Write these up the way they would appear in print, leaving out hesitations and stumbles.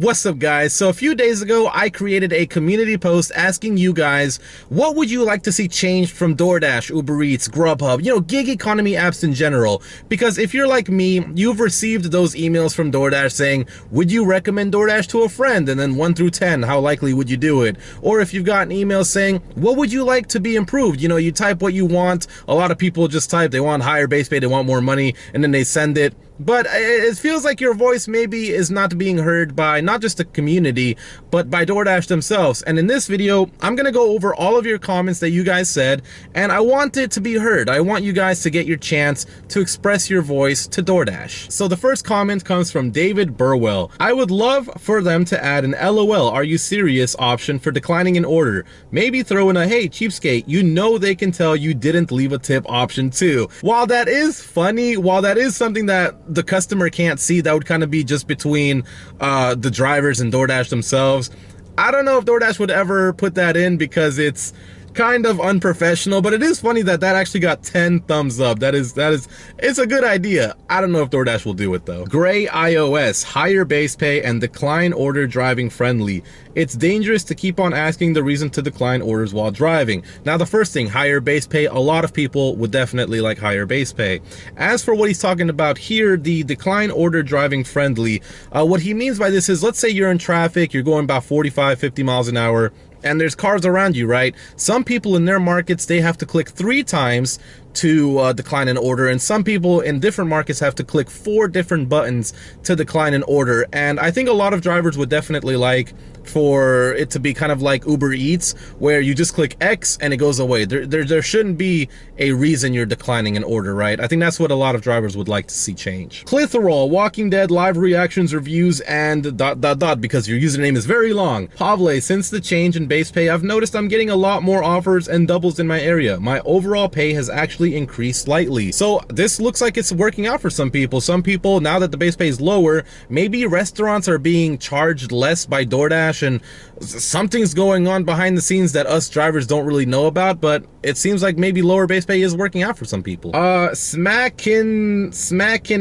What's up, guys? So a few days ago, I created a community post asking you guys, what would you like to see changed from DoorDash, Uber Eats, Grubhub, gig economy apps in general? Because if you're like me, you've received those emails from DoorDash saying, would you recommend DoorDash to a friend? And then 1 through 10, how likely would you do it? Or if you've gotten emails saying, what would you like to be improved? You type what you want. A lot of people just type, they want higher base pay, they want more money, and then they send it. But it feels like your voice maybe is not being heard by not just the community, but by DoorDash themselves. And in this video, I'm gonna go over all of your comments that you guys said, and I want it to be heard. I want you guys to get your chance to express your voice to DoorDash. So the first comment comes from David Burwell. I would love for them to add an LOL, are you serious option for declining an order. Maybe throw in a, hey, cheapskate, they can tell you didn't leave a tip option too. While that is funny, while that is something that the customer can't see, that would kind of be just between the drivers and DoorDash themselves. I don't know if DoorDash would ever put that in because it's kind of unprofessional, but it is funny that actually got 10 thumbs up. It's a good idea. I don't know if DoorDash will do it though. Gray iOS, higher base pay and decline order driving friendly. It's dangerous to keep on asking the reason to decline orders while driving. Now, the first thing, higher base pay, a lot of people would definitely like higher base pay. As for what he's talking about here, the decline order driving friendly, what he means by this is, let's say you're in traffic, you're going about 45, 50 miles an hour, and there's cars around you, right? Some people in their markets, they have to click 3 times to decline an order, and some people in different markets have to click 4 different buttons to decline an order. And I think a lot of drivers would definitely like for it to be kind of like Uber Eats, where you just click X and it goes away. There shouldn't be a reason you're declining an order, right? I think that's what a lot of drivers would like to see change. Clitherol, Walking Dead live reactions, reviews, and ... because your username is very long. Pavle, since the change in base pay, I've noticed I'm getting a lot more offers and doubles in my area. My overall pay has actually increased slightly. So this looks like it's working out for some people. Some people, now that the base pay is lower, maybe restaurants are being charged less by DoorDash, and something's going on behind the scenes that us drivers don't really know about, but it seems like maybe lower base pay is working out for some people. Smackin'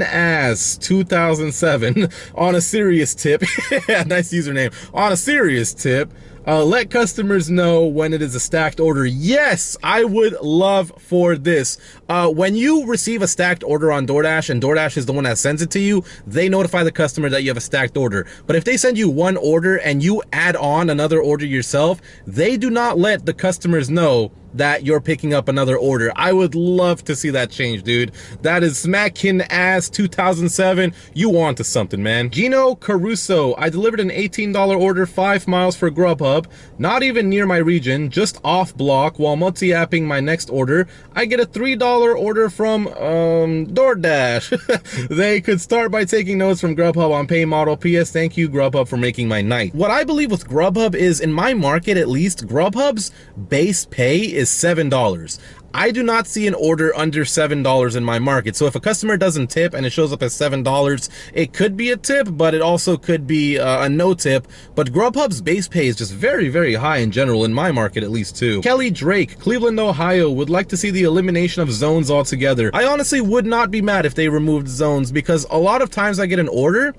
ass 2007 on a serious tip. Nice username. On a serious tip, let customers know when it is a stacked order. Yes, I would love for this. When you receive a stacked order on DoorDash and DoorDash is the one that sends it to you, they notify the customer that you have a stacked order. But if they send you one order and you add on another order yourself, they do not let the customers know that you're picking up another order. I would love to see that change, dude. That is smacking ass 2007. You want to something, man. Gino Caruso, I delivered an $18 order 5 miles for Grubhub, not even near my region, just off block. While multi-apping my next order, I get a $3 order from DoorDash. They could start by taking notes from Grubhub on pay model. PS, thank you Grubhub for making my night. What I believe with Grubhub is, in my market at least, Grubhub's base pay is $7. I do not see an order under $7 in my market. So if a customer doesn't tip and it shows up as $7, it could be a tip, but it also could be a no tip. But Grubhub's base pay is just very, very high in general, in my market at least too. Kelly Drake, Cleveland, Ohio, would like to see the elimination of zones altogether. I honestly would not be mad if they removed zones, because a lot of times I get an order,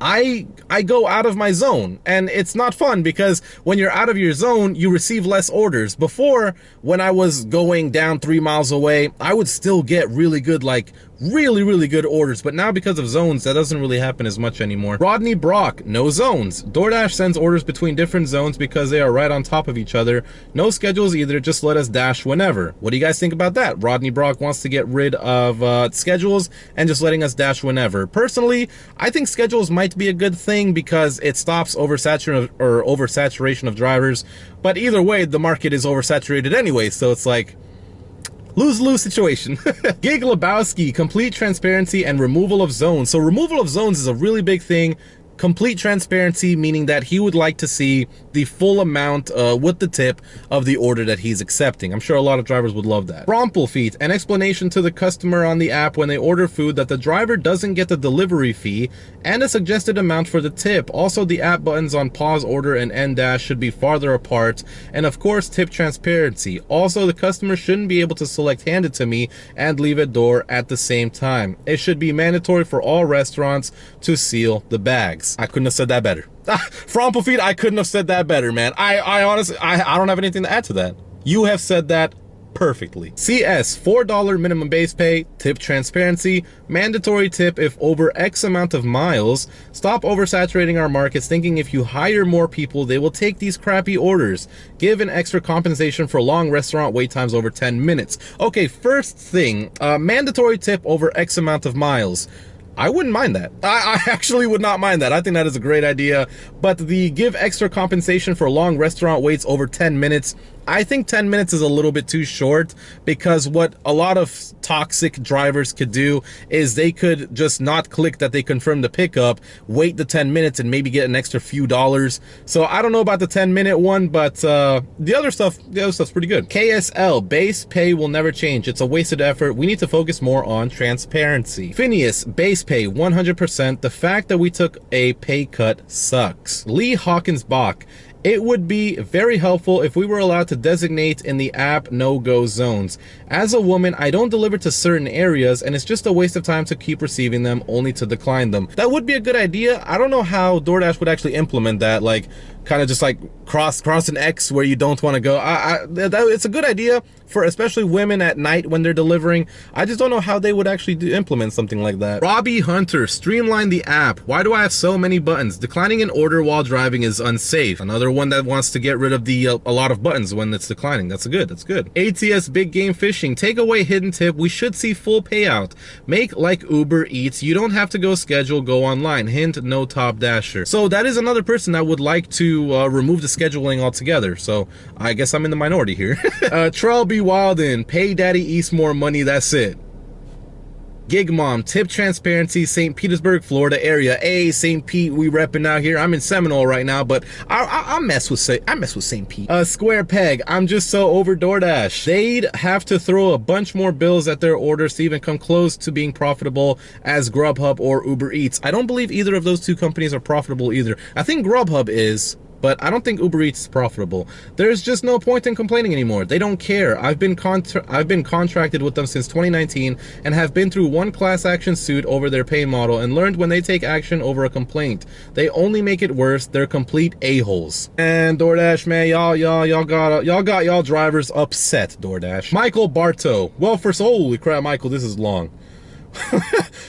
I go out of my zone, and it's not fun because when you're out of your zone, you receive less orders. Before, when I was going down 3 miles away, I would still get really good, like really good orders, but now because of zones, that doesn't really happen as much anymore. Rodney Brock, no zones. DoorDash sends orders between different zones because they are right on top of each other. No schedules either, just let us dash whenever. What do you guys think about that? Rodney Brock wants to get rid of schedules and just letting us dash whenever. Personally, I think schedules might be a good thing because it stops oversaturation of drivers, but either way, the market is oversaturated anyway, so it's like lose-lose situation. Giglebowski, complete transparency and removal of zones. So removal of zones is a really big thing. Complete transparency, meaning that he would like to see the full amount with the tip of the order that he's accepting. I'm sure a lot of drivers would love that. Brompelfeet, an explanation to the customer on the app when they order food that the driver doesn't get the delivery fee and a suggested amount for the tip. Also, the app buttons on pause order and end dash should be farther apart, and of course tip transparency. Also, the customer shouldn't be able to select hand it to me and leave at door at the same time. It should be mandatory for all restaurants to seal the bags. I couldn't have said that better. Fromplefeed, I couldn't have said that better, man. I honestly, I don't have anything to add to that. You have said that perfectly. CS, $4 minimum base pay, tip transparency, mandatory tip if over X amount of miles. Stop oversaturating our markets thinking if you hire more people, they will take these crappy orders. Give an extra compensation for long restaurant wait times over 10 minutes. Okay, first thing, mandatory tip over X amount of miles. I wouldn't mind that. I actually would not mind that. I think that is a great idea. But the give extra compensation for long restaurant waits over 10 minutes, I think 10 minutes is a little bit too short, because what a lot of toxic drivers could do is they could just not click that they confirmed the pickup, wait the 10 minutes and maybe get an extra few dollars. So I don't know about the 10-minute one, but the other stuff's pretty good. KSL, base pay will never change. It's a wasted effort. We need to focus more on transparency. Phineas, base pay 100%. The fact that we took a pay cut sucks. Lee Hawkins Bach, it would be very helpful if we were allowed to designate in the app no-go zones. As a woman, I don't deliver to certain areas, and it's just a waste of time to keep receiving them only to decline them. That would be a good idea. I don't know how DoorDash would actually implement that, like kind of just like cross an X where you don't want to go. It's a good idea for especially women at night when they're delivering. I just don't know how they would actually implement something like that. Robbie Hunter, streamline the app. Why do I have so many buttons? Declining an order while driving is unsafe. Another one that wants to get rid of the a lot of buttons when it's declining. That's good. ATS big game fishing. Take away hidden tip. We should see full payout. Make like Uber Eats. You don't have to go schedule, go online. Hint, no top dasher. So that is another person that would like to remove the scheduling altogether. So I guess I'm in the minority here. Trell B. Wilden, pay Daddy East more money. That's it. Gig Mom, tip transparency, St. Petersburg, Florida area. Hey, St. Pete, we repping out here. I'm in Seminole right now, but I mess with St. Pete. Square Peg, I'm just so over DoorDash. They'd have to throw a bunch more bills at their orders to even come close to being profitable as Grubhub or Uber Eats. I don't believe either of those two companies are profitable either. I think Grubhub is, but I don't think Uber Eats is profitable. There's just no point in complaining anymore. They don't care. I've been contracted with them since 2019 and have been through one class action suit over their pay model and learned when they take action over a complaint, they only make it worse. They're complete a-holes. And DoorDash, man, y'all got y'all drivers upset, DoorDash. Michael Bartow. Well, first, holy crap, Michael, this is long.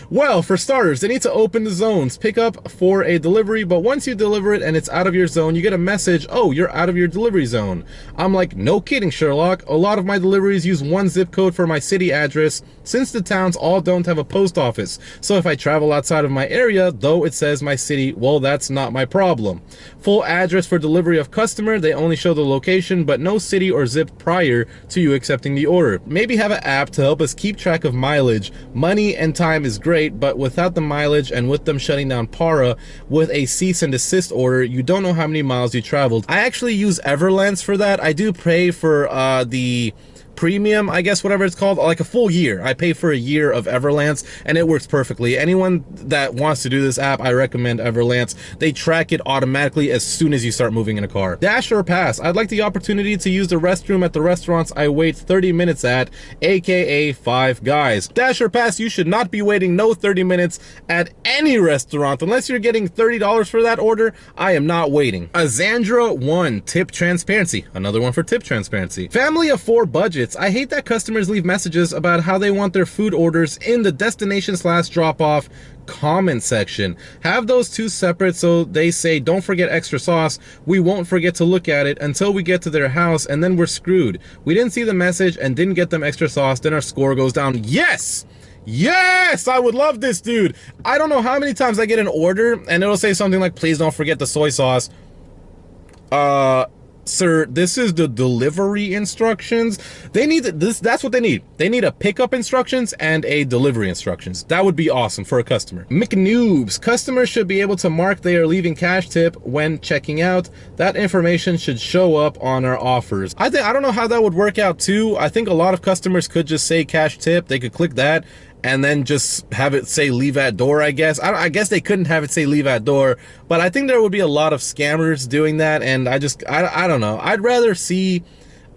Well, for starters, they need to open the zones, pick up for a delivery, but once you deliver it and it's out of your zone, you get a message, oh, you're out of your delivery zone. I'm like, no kidding, Sherlock. A lot of my deliveries use one zip code for my city address, since the towns all don't have a post office. So if I travel outside of my area, though it says my city, well, that's not my problem. Full address for delivery of customer, they only show the location, but no city or zip prior to you accepting the order. Maybe have an app to help us keep track of mileage. Money and time is great, but without the mileage and with them shutting down Para with a cease and desist order, you don't know how many miles you traveled. I actually use Everlance for that. I do pay for the premium, I guess, whatever it's called, like a full year. I pay for a year of Everlance and it works perfectly. Anyone that wants to do this app, I recommend Everlance. They track it automatically as soon as you start moving in a car. Dash or Pass, I'd like the opportunity to use the restroom at the restaurants I wait 30 minutes at, aka Five Guys. Dash or Pass, you should not be waiting no 30 minutes at any restaurant. Unless you're getting $30 for that order, I am not waiting. Azandra 1, tip transparency. Another one for tip transparency. Family of 4 budgets. I hate that customers leave messages about how they want their food orders in the destination/drop-off comment section. Have those two separate so they say, don't forget extra sauce. We won't forget to look at it until we get to their house and then we're screwed. We didn't see the message and didn't get them extra sauce, then our score goes down. Yes! Yes, I would love this, dude. I don't know how many times I get an order and it'll say something like, please don't forget the soy sauce. Sir, this is the delivery instructions. They need this. That's what they need. They need a pickup instructions and a delivery instructions. That would be awesome for a customer. McNoobs, customers should be able to mark they are leaving cash tip when checking out. That information should show up on our offers. I don't know how that would work out too. I think a lot of customers could just say cash tip. They could click that and then just have it say leave at door, I guess. I guess they couldn't have it say leave at door, but I think there would be a lot of scammers doing that, and I don't know. I'd rather see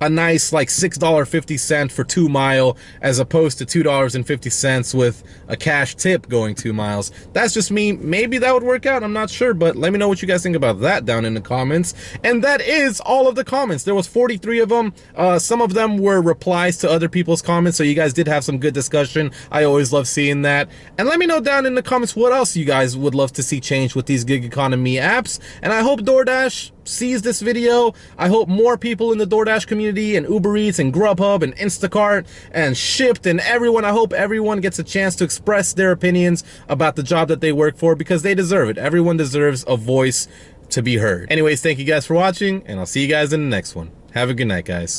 a nice like $6.50 for 2 mile as opposed to $2.50 with a cash tip going 2 miles. That's just me. Maybe that would work out. I'm not sure, but let me know what you guys think about that down in the comments. And that is all of the comments. There was 43 of them. Some of them were replies to other people's comments, so you guys did have some good discussion. I always love seeing that. And let me know down in the comments what else you guys would love to see change with these gig economy apps. And I hope DoorDash sees this video. I hope more people in the DoorDash community and Uber Eats and Grubhub and Instacart and Shipt and everyone, I hope everyone gets a chance to express their opinions about the job that they work for, because they deserve it. Everyone deserves a voice to be heard. Anyways, thank you guys for watching, and I'll see you guys in the next one. Have a good night, guys.